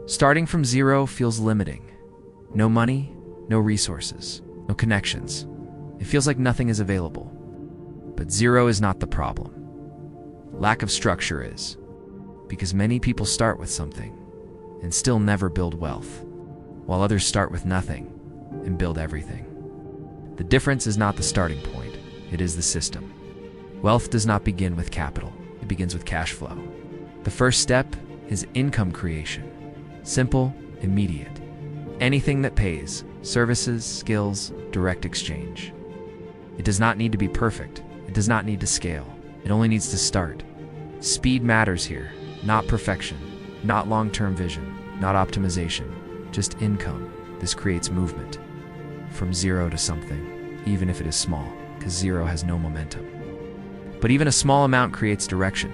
Starting from zero feels limiting. No money, no resources, no connections. It feels like nothing is available. But zero is not the problem. Lack of structure is, because many people start with something and still never build wealth, while others start with nothing and build everything. The difference is not the starting point, it is the system. Wealth does not begin with capital, it begins with cash flow. The first step is income creation. Simple, immediate. Anything that pays, services, skills, direct exchange. It does not need to be perfect. It does not need to scale. It only needs to start. Speed matters here, not perfection, not long-term vision, not optimization, just income. This creates movement. From zero to something, even if it is small, because zero has no momentum. But even a small amount creates direction.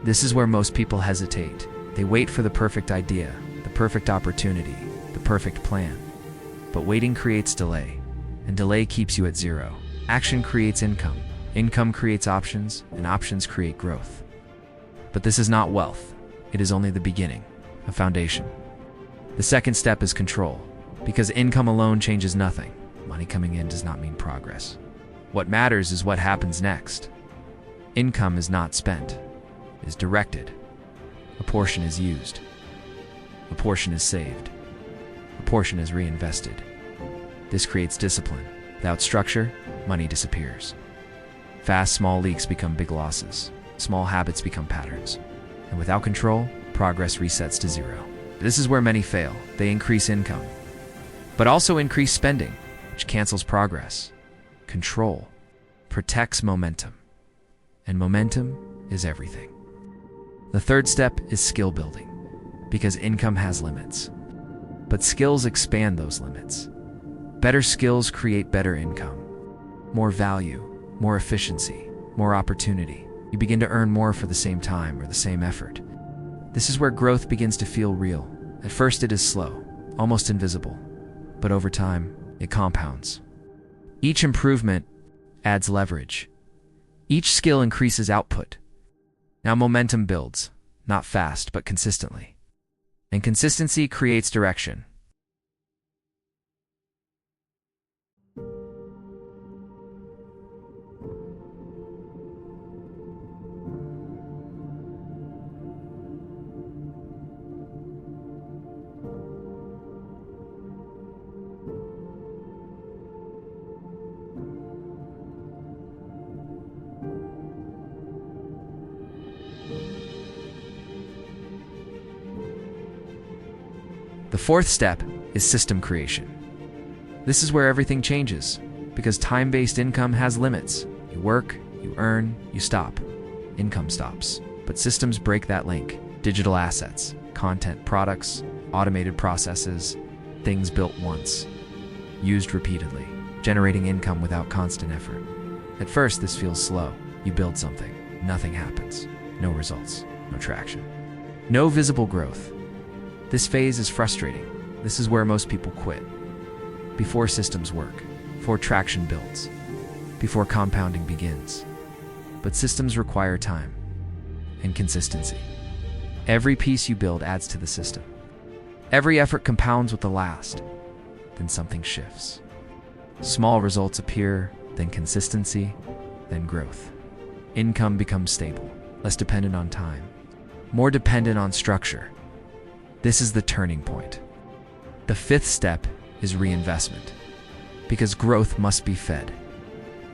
This is where most people hesitate. They wait for the perfect idea, the perfect opportunity, the perfect plan. But waiting creates delay, and delay keeps you at zero. Action creates income. Income creates options, and options create growth. But this is not wealth. It is only the beginning, a foundation. The second step is control, because income alone changes nothing. Money coming in does not mean progress. What matters is what happens next. Income is not spent, it is directed. A portion is used. A portion is saved. A portion is reinvested. This creates discipline. Without structure, money disappears. Fast, small leaks become big losses. Small habits become patterns. And without control, progress resets to zero. This is where many fail. They increase income, but also increase spending, which cancels progress. Control protects momentum, and momentum is everything. The third step is skill building, because income has limits, but skills expand those limits. Better skills create better income, more value, more efficiency, more opportunity. You begin to earn more for the same time or the same effort. This is where growth begins to feel real. At first it is slow, almost invisible, but over time, it compounds. Each improvement adds leverage. Each skill increases output. Now momentum builds, not fast, but consistently. And consistency creates direction. The fourth step is system creation. This is where everything changes, because time-based income has limits. You work, you earn, you stop. Income stops. But systems break that link. Digital assets, content products, automated processes, things built once, used repeatedly, generating income without constant effort. At first, this feels slow. You build something, nothing happens. No results, no traction, no visible growth. This phase is frustrating. This is where most people quit. Before systems work, before traction builds, before compounding begins. But systems require time and consistency. Every piece you build adds to the system. Every effort compounds with the last. Then something shifts. Small results appear, then consistency, then growth. Income becomes stable, less dependent on time, more dependent on structure. This is the turning point. The fifth step is reinvestment, because growth must be fed.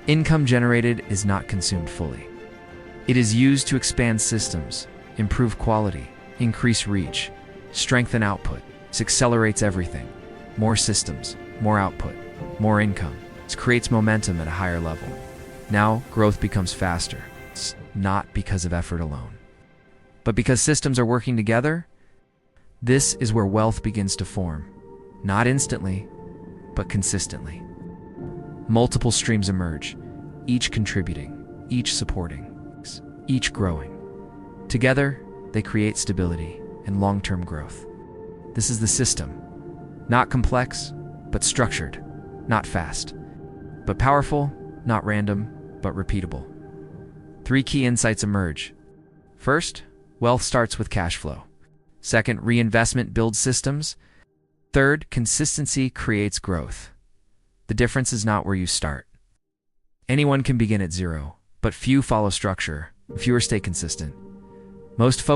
Income generated is not consumed fully. It is used to expand systems, improve quality, increase reach, strengthen output. This accelerates everything. More systems, more output, more income. This creates momentum at a higher level. Now, growth becomes faster. It's not because of effort alone, but because systems are working together. This is where wealth begins to form, not instantly, but consistently. Multiple streams emerge, each contributing, each supporting, each growing. Together, they create stability and long-term growth. This is the system, not complex, but structured, not fast, but powerful, not random, but repeatable. 3 key insights emerge. First, wealth starts with cash flow. Second, reinvestment builds systems. Third, consistency creates growth. The difference is not where you start. Anyone can begin at zero, but few follow structure, fewer stay consistent. Most folks